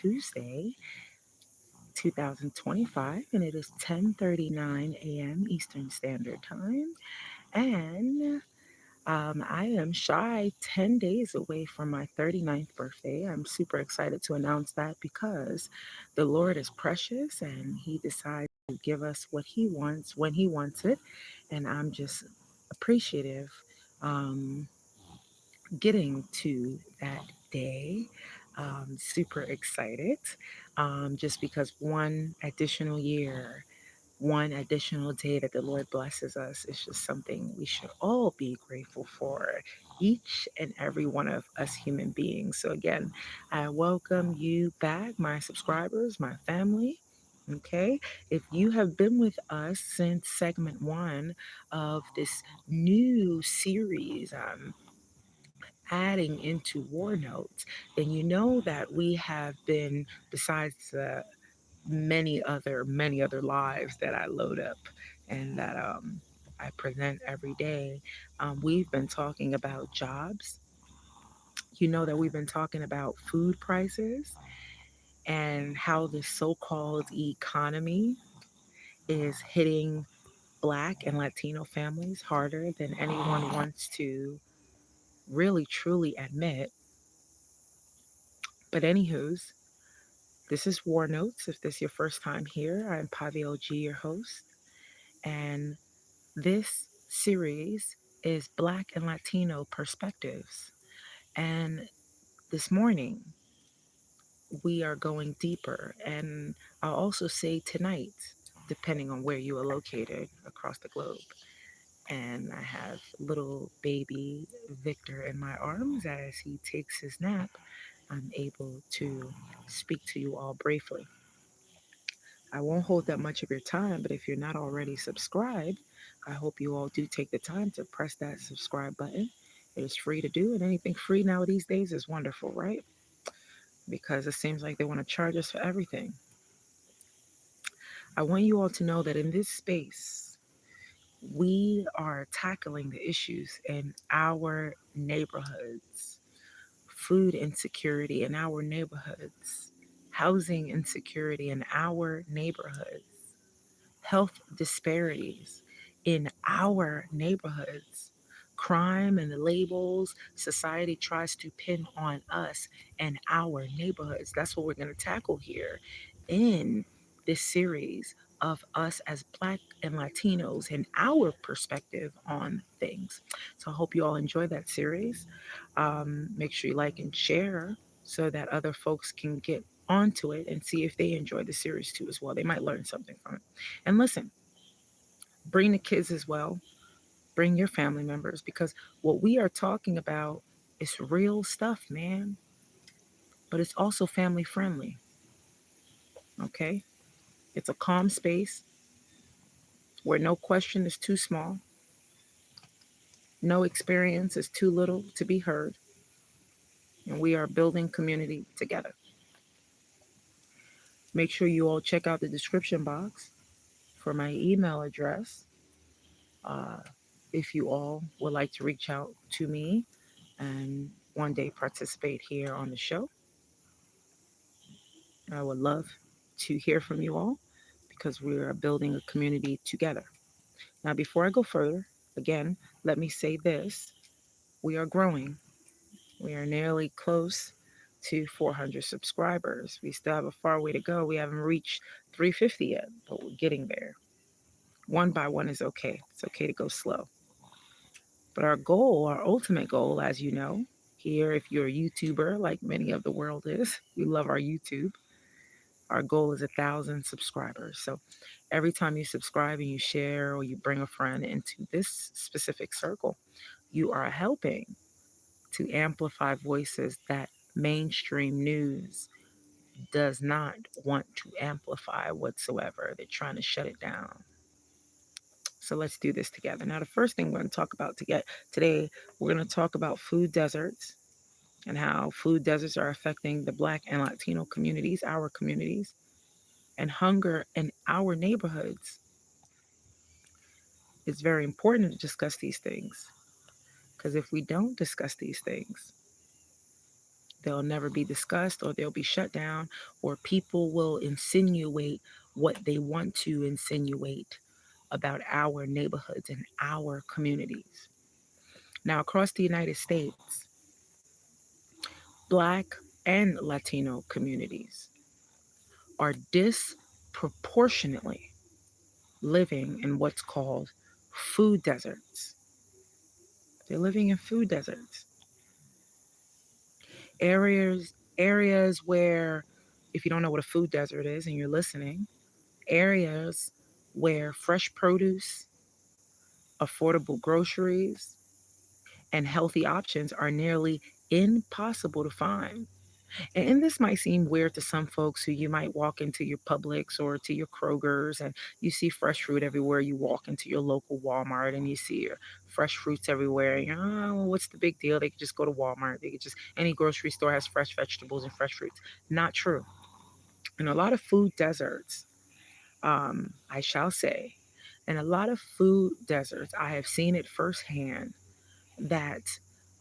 Tuesday, 2025, and it is 10:39 a.m. Eastern Standard Time. And I am shy 10 days away from my 39th birthday. I'm super excited to announce that because the Lord is precious and He decides to give us what He wants when He wants it. And I'm just appreciative um, getting to that day. Super excited just because one additional year, one additional day that the Lord blesses us is just something we should all be grateful for, each and every one of us human beings. So, again, I welcome you back, my subscribers, my family. Okay, if you have been with us since segment one of this new series, adding into War Notes, then you know that we have been, besides the many other lives that I load up and that I present every day. We've been talking about jobs. You know that we've been talking about food prices and how this so-called economy is hitting Black and Latino families harder than anyone wants to really truly admit. But anywho's, this is War Notes. If this is your first time here, I'm Pavio G, your host, and this series is Black and Latino perspectives. And this morning, we are going deeper. And I'll also say tonight, depending on where you are located across the globe. And I have little baby Victor in my arms as he takes his nap. I'm able to speak to you all briefly. I won't hold that much of your time, but if you're not already subscribed, I hope you all do take the time to press that subscribe button. It is free to do, and anything free now these days is wonderful, right? Because it seems like they want to charge us for everything. I want you all to know that in this space, we are tackling the issues in our neighborhoods, food insecurity in our neighborhoods, housing insecurity in our neighborhoods, health disparities in our neighborhoods, crime and the labels society tries to pin on us and our neighborhoods. That's what we're going to tackle here in this series of us as Black and Latinos and our perspective on things. So I hope you all enjoy that series. Make sure you like and share so that other folks can get onto it and see if they enjoy the series too as well. They might learn something from it. And listen, bring the kids as well. Bring your family members because what we are talking about is real stuff, man. But it's also family friendly. Okay? It's a calm space where no question is too small, no experience is too little to be heard, and we are building community together. Make sure you all check out the description box for my email address uh, if you all would like to reach out to me and one day participate here on the show. I would love to hear from you all because we are building a community together. Now, before I go further, again, let me say this: we are growing. We are nearly close to 400 subscribers. We still have a far way to go. We haven't reached 350 yet, but we're getting there. One by one is okay. It's okay to go slow. But our goal, our ultimate goal, as you know, here, if you're a YouTuber like many of the world is, we love our YouTube. Our goal is 1,000 subscribers. So every time you subscribe and you share or you bring a friend into this specific circle, you are helping to amplify voices that mainstream news does not want to amplify whatsoever. They're trying to shut it down. So let's do this together. Now, the first thing we're going to talk about today, we're going to talk about food deserts and how food deserts are affecting the Black and Latino communities, our communities, and hunger in our neighborhoods. It's very important to discuss these things because if we don't discuss these things, They'll never be discussed, or they'll be shut down, or people will insinuate what they want to insinuate about our neighborhoods and our communities. Now, across the United States, Black and Latino communities are disproportionately living in what's called food deserts. They're living in food deserts. Areas where, if you don't know what a food desert is and you're listening, areas where fresh produce, affordable groceries, and healthy options are nearly impossible to find. And this might seem weird to some folks who you might walk into your Publix or to your Kroger's and you see fresh fruit everywhere. You walk into your local Walmart and you see your fresh fruits everywhere. And you're, oh, well, what's the big deal? They could just go to Walmart. They could just, any grocery store has fresh vegetables and fresh fruits. Not true. In a lot of food deserts, I shall say, in a lot of food deserts, I have seen it firsthand that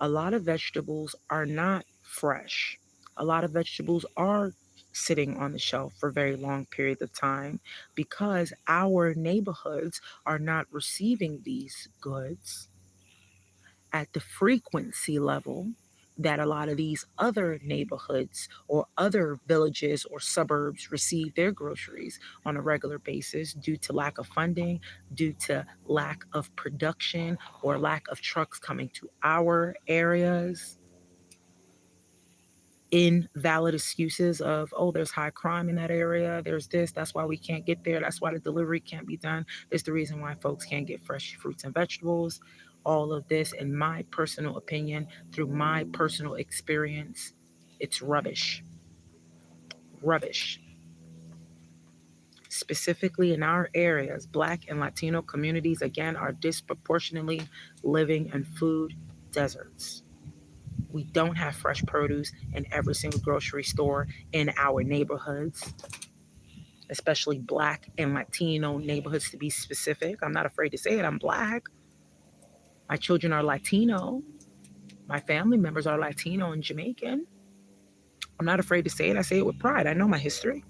a lot of vegetables are not fresh. A lot of vegetables are sitting on the shelf for very long periods of time because our neighborhoods are not receiving these goods at the frequency level that a lot of these other neighborhoods or other villages or suburbs receive their groceries on a regular basis due to lack of funding, due to lack of production, or lack of trucks coming to our areas. Invalid excuses of, oh, there's high crime in that area, there's this, that's why we can't get there, that's why the delivery can't be done, it's the reason why folks can't get fresh fruits and vegetables. All of this, in my personal opinion, through my personal experience, it's rubbish. Rubbish. Specifically in our areas, Black and Latino communities, again, are disproportionately living in food deserts. We don't have fresh produce in every single grocery store in our neighborhoods, especially Black and Latino neighborhoods to be specific. I'm not afraid to say it. I'm Black. My children are Latino. My family members are Latino and Jamaican. I'm not afraid to say it. I say it with pride. I know my history.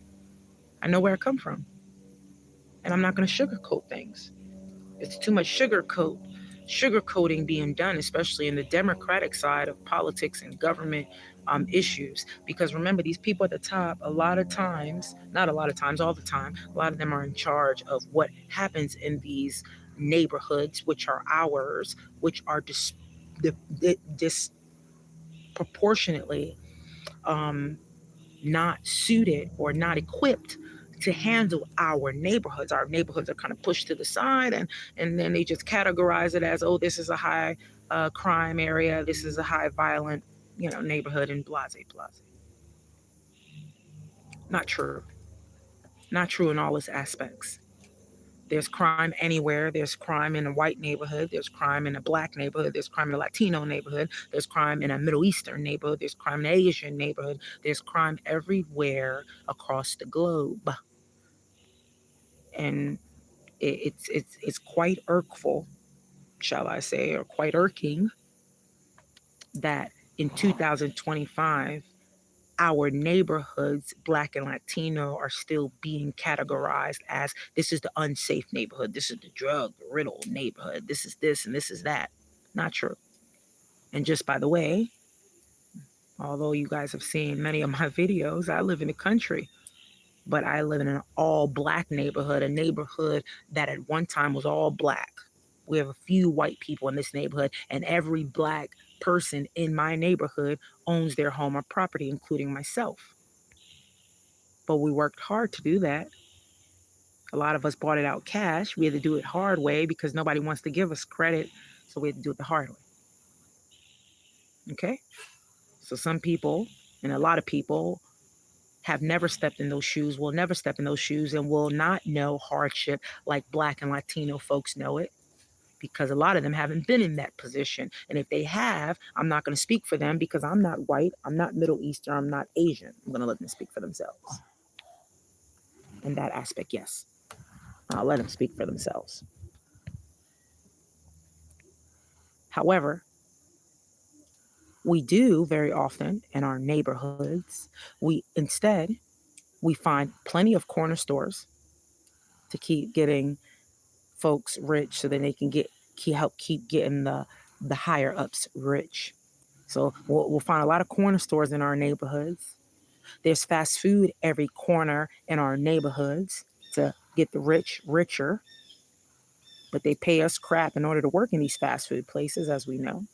I know where I come from. And I'm not going to sugarcoat things. It's too much sugarcoating being done, especially in the Democratic side of politics and government issues. Because remember, these people at the top, a lot of times, not a lot of times, all the time, a lot of them are in charge of what happens in these neighborhoods, which are ours, which are disproportionately um, not suited or not equipped to handle our neighborhoods. Our neighborhoods are kind of pushed to the side, and then they just categorize it as, oh, this is a high crime area, this is a high violent, neighborhood, and blase blase. Not true. Not true in all its aspects. There's crime anywhere. There's crime in a white neighborhood. There's crime in a Black neighborhood. There's crime in a Latino neighborhood. There's crime in a Middle Eastern neighborhood. There's crime in an Asian neighborhood. There's crime everywhere across the globe. And it's quite irkful, shall I say, or quite irking that in 2025 our neighborhoods, Black and Latino, are still being categorized as this is the unsafe neighborhood, this is the drug riddled neighborhood, this is this and this is that. Not true. And just by the way, although you guys have seen many of my videos, I live in the country, but I live in an all Black neighborhood, a neighborhood that at one time was all Black. We have a few white people in this neighborhood, and every Black person in my neighborhood owns their home or property, including myself. But we worked hard to do that. A lot of us bought it out cash. We had to do it hard way because nobody wants to give us credit, so we had to do it the hard way. Okay? So some people, and a lot of people, have never stepped in those shoes, will never step in those shoes, and will not know hardship like Black and Latino folks know it, because a lot of them haven't been in that position. And if they have, I'm not going to speak for them because I'm not white, I'm not Middle Eastern, I'm not Asian. I'm going to let them speak for themselves. In that aspect, yes. I'll let them speak for themselves. However, We do very often in our neighborhoods. We find plenty of corner stores to keep getting folks rich so that they can help keep getting the higher ups rich. So we'll find a lot of corner stores in our neighborhoods. There's fast food every corner in our neighborhoods to get the rich richer, but they pay us crap in order to work in these fast food places, as we know.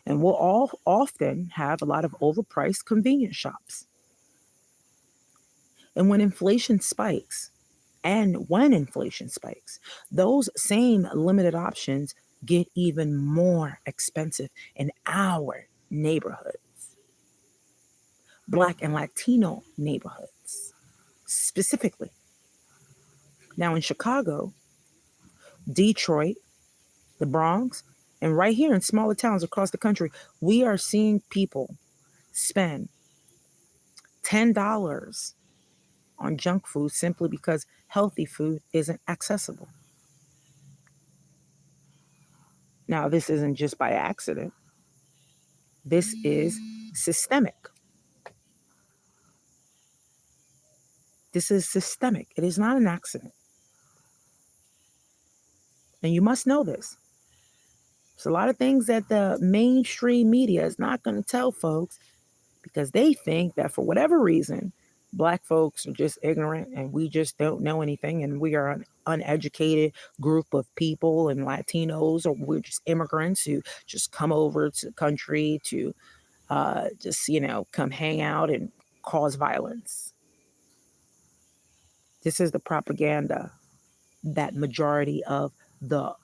And we'll all often have a lot of overpriced convenience shops. And when inflation spikes, those same limited options get even more expensive in our neighborhoods, Black and Latino neighborhoods specifically. Now, in Chicago, Detroit, the Bronx, and right here in smaller towns across the country, we are seeing people spend $10 on junk food simply because healthy food isn't accessible. Now, this isn't just by accident, this is systemic. This is systemic. It is not an accident. And you must know this. There's a lot of things that the mainstream media is not going to tell folks because they think that for whatever reason, Black folks are just ignorant and we just don't know anything and we are an uneducated group of people and Latinos, or we're just immigrants who just come over to the country to come hang out and cause violence. This is the propaganda that majority of the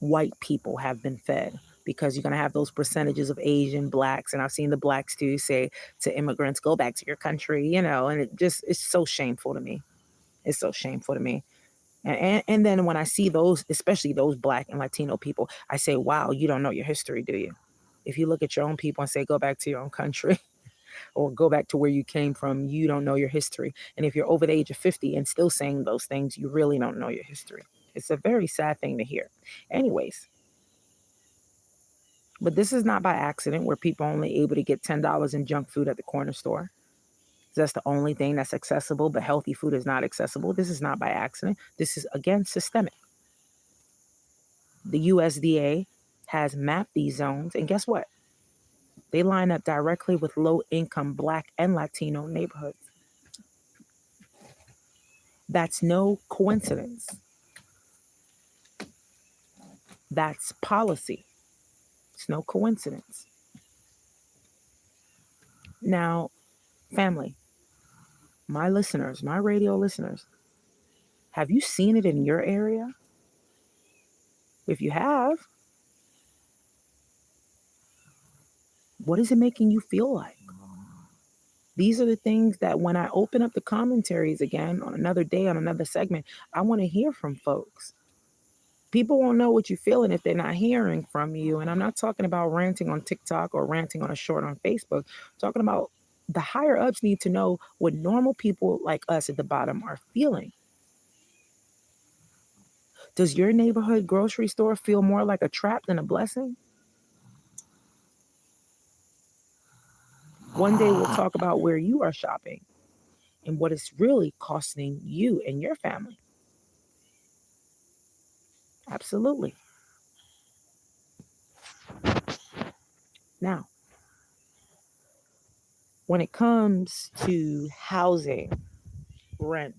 white people have been fed, because you're going to have those percentages of Asian blacks. And I've seen the blacks too say to immigrants, go back to your country, and it's so shameful to me. It's so shameful to me. And then when I see those, especially those Black and Latino people, I say, wow, you don't know your history, do you? If you look at your own people and say, go back to your own country or go back to where you came from, you don't know your history. And if you're over the age of 50 and still saying those things, you really don't know your history. It's a very sad thing to hear. Anyways, but this is not by accident where people are only able to get $10 in junk food at the corner store. That's the only thing that's accessible, but healthy food is not accessible. This is not by accident. This is, again, systemic. The USDA has mapped these zones, and guess what? They line up directly with low income Black and Latino neighborhoods. That's no coincidence. That's policy. It's no coincidence. Now, family, my listeners, my radio listeners, have you seen it in your area? If you have, what is it making you feel like? These are the things that when I open up the commentaries again on another day, on another segment, I want to hear from folks. People won't know what you're feeling if they're not hearing from you. And I'm not talking about ranting on TikTok or ranting on a short on Facebook. I'm talking about the higher ups need to know what normal people like us at the bottom are feeling. Does your neighborhood grocery store feel more like a trap than a blessing? One day we'll talk about where you are shopping and what it's really costing you and your family. Absolutely. Now, when it comes to housing, rent,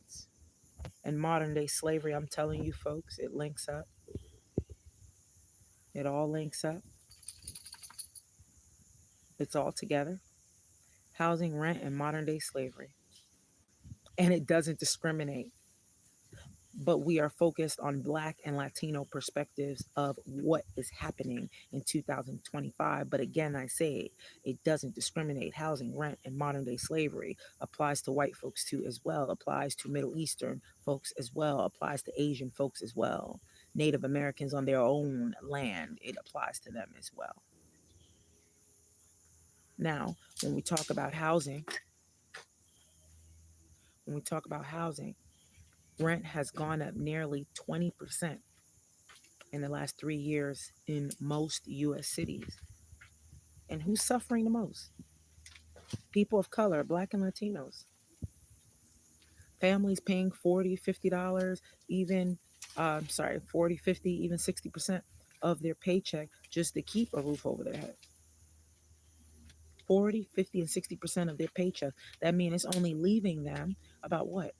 and modern day slavery, I'm telling you folks, it links up. It all links up. It's all together. Housing, rent, and modern day slavery. And it doesn't discriminate. But we are focused on Black and Latino perspectives of what is happening in 2025. But again, I say it doesn't discriminate. Housing, rent, and modern day slavery applies to white folks too as well, applies to Middle Eastern folks as well, applies to Asian folks as well. Native Americans on their own land, it applies to them as well. Now, when we talk about housing, when we talk about housing, rent has gone up nearly 20% in the last 3 years in most US cities. And who's suffering the most? People of color, Black and Latinos. Families paying 40, $50, even, sorry, 40, 50, even 60% of their paycheck just to keep a roof over their head. 40, 50, and 60% of their paycheck. That means it's only leaving them about what?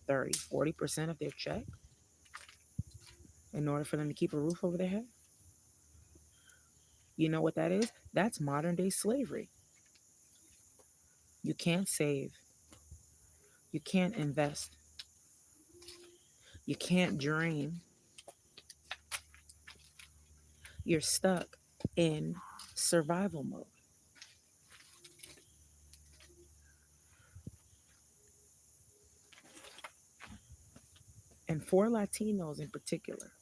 30, 40% of their check in order for them to keep a roof over their head. You know what that is? That's modern day slavery. You can't save, you can't invest, you can't dream. You're stuck in survival mode. And for Latinos in particular,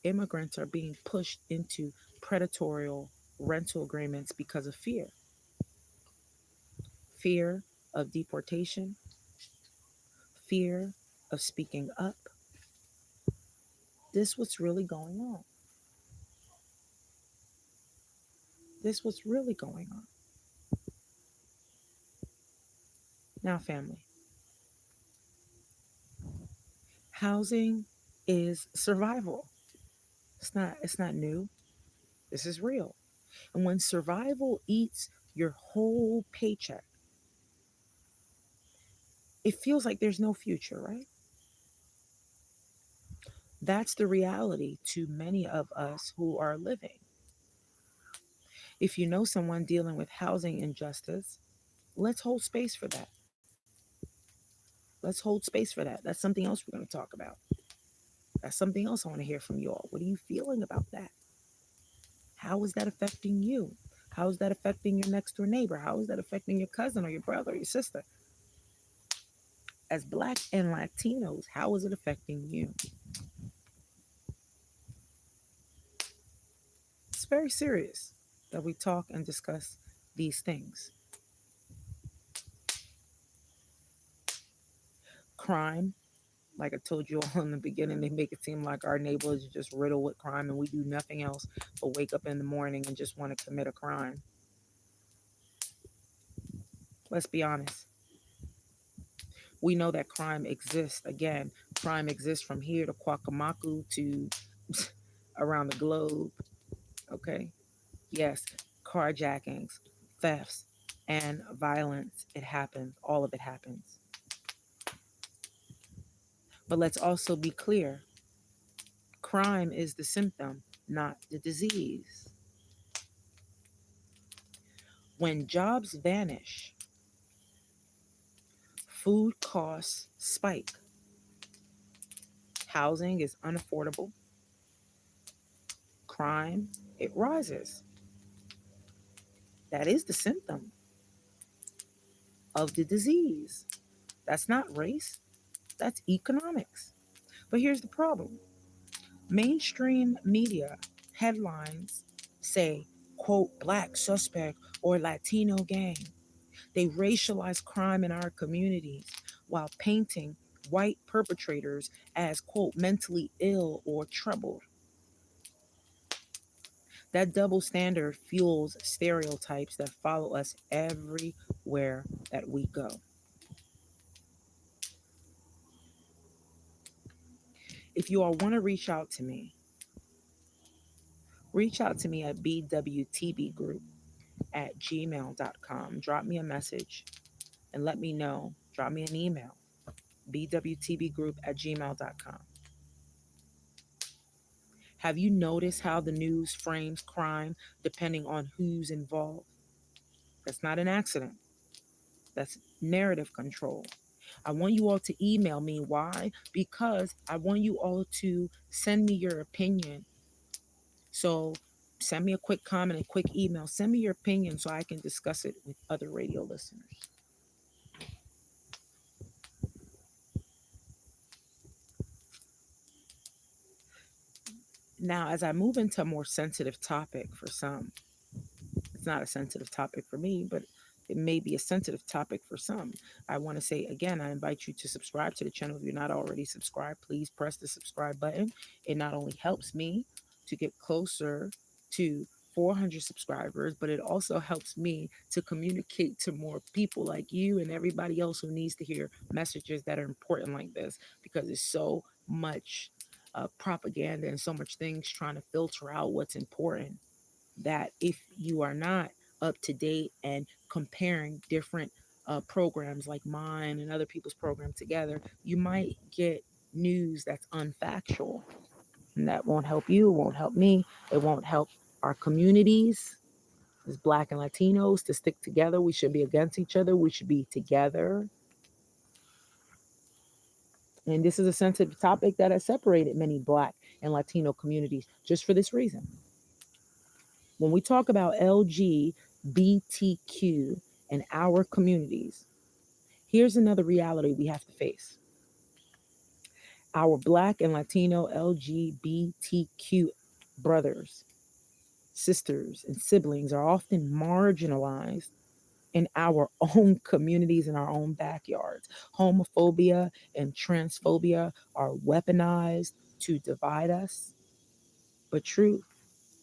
immigrants are being pushed into predatory rental agreements because of fear of deportation, fear of speaking up. This what's really going on. This what's really going on. Now, family, housing is survival. It's not new. This is real. And when survival eats your whole paycheck, it feels like there's no future, right? That's the reality to many of us who are living. If you know someone dealing with housing injustice, let's hold space for that. Let's hold space for that. That's something else we're going to talk about. That's something else I want to hear from you all. What are you feeling about that? How is that affecting you? How is that affecting your next door neighbor? How is that affecting your cousin or your brother or your sister? As Black and Latinos, how is it affecting you? It's very serious that we talk and discuss these things. Crime, like I told you all in the beginning, they make it seem like our neighborhoods are just riddled with crime and we do nothing else but wake up in the morning and just want to commit a crime. Let's be honest. We know that crime exists. Again, crime exists from here to Kwakamaku to around the globe. Okay. Yes, carjackings, thefts, and violence. It happens. All of it happens. But let's also be clear, crime is the symptom, not the disease. When jobs vanish, food costs spike, housing is unaffordable, crime, it rises. That is the symptom of the disease. That's not race, that's economics. But here's the problem: mainstream media headlines say, quote, Black suspect or Latino gang. They racialize crime in our communities while painting white perpetrators as, quote, mentally ill or troubled. That double standard fuels stereotypes that follow us everywhere that we go. If you all want to reach out to me at bwtbgroup at gmail.com. Drop me a message and let me know. Drop me an email, bwtbgroup at gmail.com. Have you noticed how the news frames crime depending on who's involved? That's not an accident. That's narrative control. I want you all to email me. Why? Because I want you all to send me your opinion. So send me a quick comment, a quick email. Send me your opinion so I can discuss it with other radio listeners. Now, as I move into a more sensitive topic for some, it's not a sensitive topic for me, but it may be a sensitive topic for some. I want to say again, I invite you to subscribe to the channel. If you're not already subscribed, please press the subscribe button. It not only helps me to get closer to 400 subscribers, but it also helps me to communicate to more people like you and everybody else who needs to hear messages that are important like this, because it's so much propaganda and so much things trying to filter out what's important, that if you are not up to date and comparing different programs like mine and other people's program together, you might get news that's unfactual, and that won't help you, it won't help me, it won't help our communities as Black and Latinos to stick together. We should be against each other, we should be together. And this is a sensitive topic that has separated many Black and Latino communities just for this reason. When we talk about LGBTQ in our communities, here's another reality we have to face. Our Black and Latino LGBTQ brothers, sisters, and siblings are often marginalized in our own communities, in our own backyards. Homophobia and transphobia are weaponized to divide us. But truth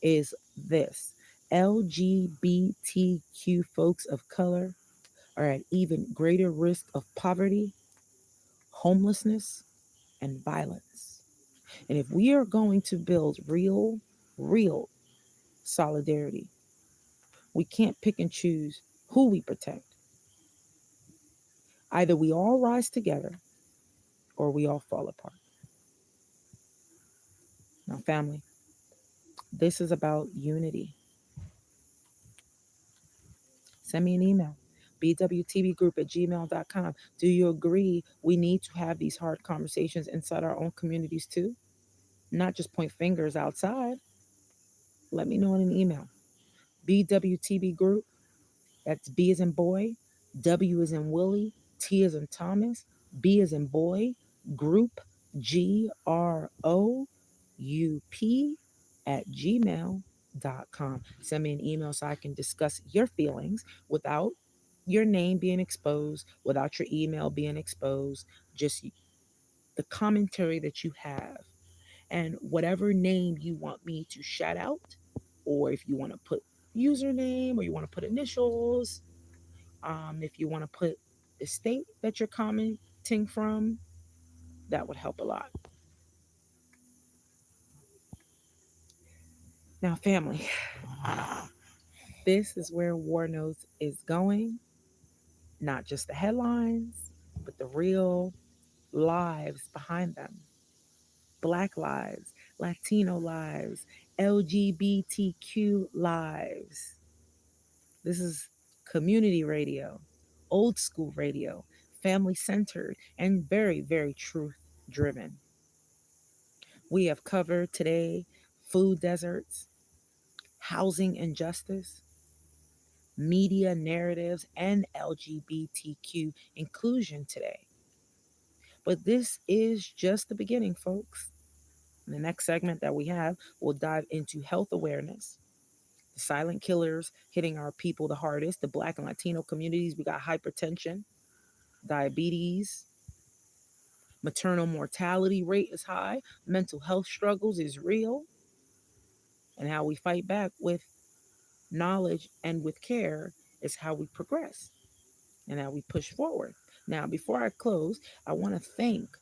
is this: LGBTQ folks of color are at even greater risk of poverty, homelessness, and violence. And if we are going to build real solidarity, we can't pick and choose who we protect. Either we all rise together or we all fall apart. Now, family, this is about unity. Send me an email, bwtbgroup@gmail.com. Do you agree we need to have these hard conversations inside our own communities too? Not just point fingers outside. Let me know in an email. bwtbgroup, that's B as in boy, W as in Willie, T as in Thomas, B as in boy, group, GROUP @gmail.com. Send me an email so I can discuss your feelings without your name being exposed, without your email being exposed, just the commentary that you have. And whatever name you want me to shout out, or if you want to put username or you want to put initials, if you want to put the state that you're commenting from, that would help a lot. Now, family, this is where War Notes is going. Not just the headlines, but the real lives behind them. Black lives, Latino lives, LGBTQ lives. This is community radio, old school radio, family centered, and very truth driven. We have covered today food deserts, housing injustice, media narratives, and LGBTQ inclusion today. But this is just the beginning, folks. In the next segment that we have, we'll dive into health awareness, the silent killers hitting our people the hardest, the Black and Latino communities. We got hypertension, diabetes, maternal mortality rate is high, mental health struggles is real, and how we fight back with knowledge and with care is how we progress and how we push forward. Now, before I close, I want to thank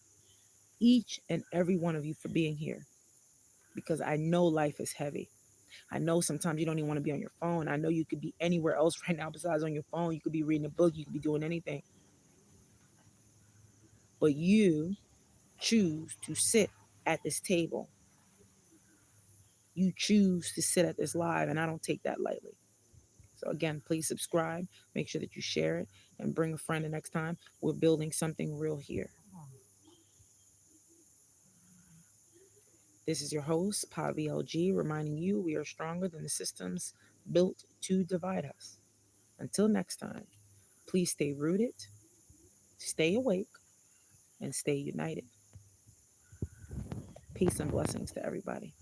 each and every one of you for being here, because I know life is heavy. I know sometimes you don't even want to be on your phone. I know you could be anywhere else right now besides on your phone. You could be reading a book, you could be doing anything. But you choose to sit at this table. You choose to sit at this live, and I don't take that lightly. So, again, please subscribe. Make sure that you share it and bring a friend the next time. We're building something real here. This is your host, Pavi LG, reminding you we are stronger than the systems built to divide us. Until next time, please stay rooted, stay awake, and stay united. Peace and blessings to everybody.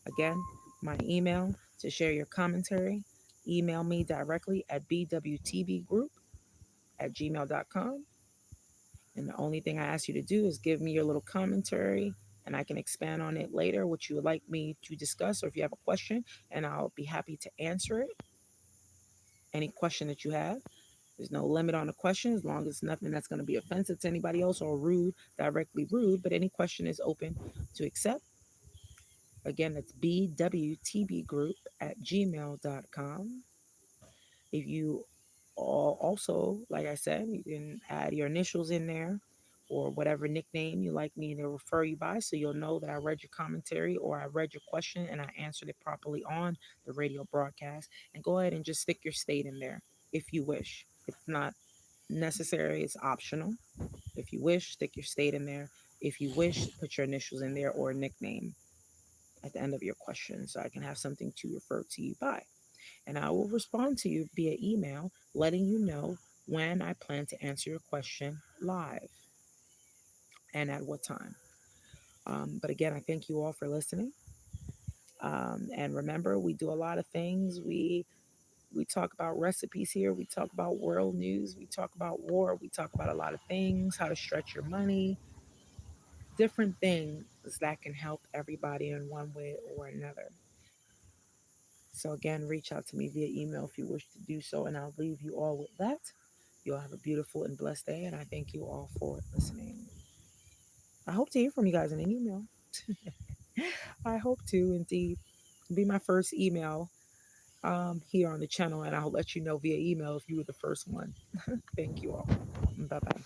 Again, my email to share your commentary, email me directly at bwtbgroup@gmail.com. And the only thing I ask you to do is give me your little commentary and I can expand on it later, what you would like me to discuss, or if you have a question, and I'll be happy to answer it. Any question that you have. There's no limit on the question as long as it's nothing that's going to be offensive to anybody else or rude, directly rude, but any question is open to accept. Again, that's bwtbgroup@gmail.com. If you also, like I said, you can add your initials in there or whatever nickname you like me to refer you by so you'll know that I read your commentary or I read your question and I answered it properly on the radio broadcast. And go ahead and just stick your state in there if you wish. It's not necessary, it's optional. If you wish, stick your state in there. If you wish, put your initials in there or a nickname at the end of your question so I can have something to refer to you by. And I will respond to you via email, letting you know when I plan to answer your question live and at what time. But again, I thank you all for listening. And remember, we do a lot of things. We talk about recipes here. We talk about world news. We talk about war. We talk about a lot of things, how to stretch your money, different things that can help everybody in one way or another. So, again, reach out to me via email if you wish to do so, and I'll leave you all with that. You'll have a beautiful and blessed day, and I thank you all for listening. I hope to hear from you guys in an email. I hope to indeed be my first email here on the channel, and I'll let you know via email if you were the first one. Thank you all. Bye bye.